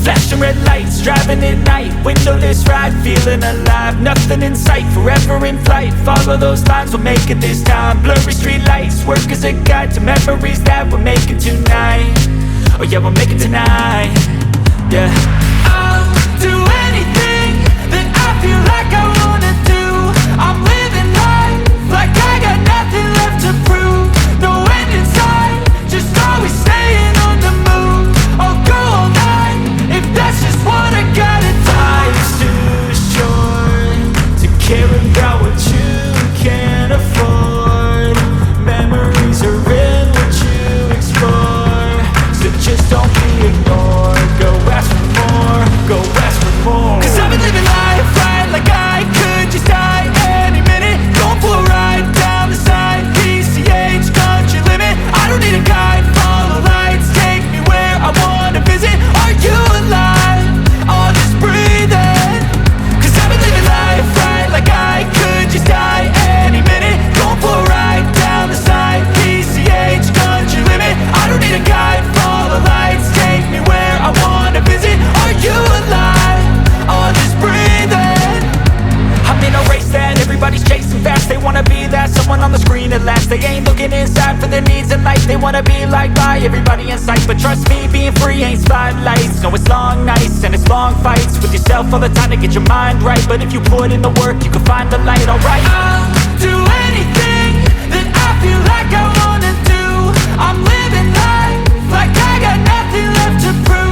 Flashing red lights, driving at night, windowless ride, feeling alive. Nothing in sight, forever in flight. Follow those lines, we'll make it this time. Blurry street lights, work as a guide to memories that we're making tonight. Oh yeah, we'll make it tonight. Yeah. I'll do anything that I feel like I wanna do. I'm living life like I got nothing left to prove. No end in sight, just always staying on the move. I'll go all night if that's just what I gotta do. Life's too short to care about what you can't afford. Memories are in what you explore, so just don't be ignored. Go ask for more, go ask for more. Cause I've been living life right like I could just die any minute. Going for a ride down the side, PCH, country limit. I don't need a guide, follow lights, take me where I wanna visit. Are you alive? Or just breathing? Cause I've been living life right like I could just die any minute. Going for a ride down the side, PCH, country limit. I don't need a guide, follow lights, take me where I wanna visit. Are you alive? Or just breathing? I'm in a race that everybody's chasing fast. They wanna be that someone on the screen at last. They ain't looking inside for their needs in life. They wanna be liked by everybody in sight. But trust me, being free ain't spotlights. No, it's long nights and it's long fights with yourself all the time to get your mind right. But if you put in the work, you can find the light, alright. I'll do anything that I feel like I wanna do. I'm living life like I got nothing left to prove.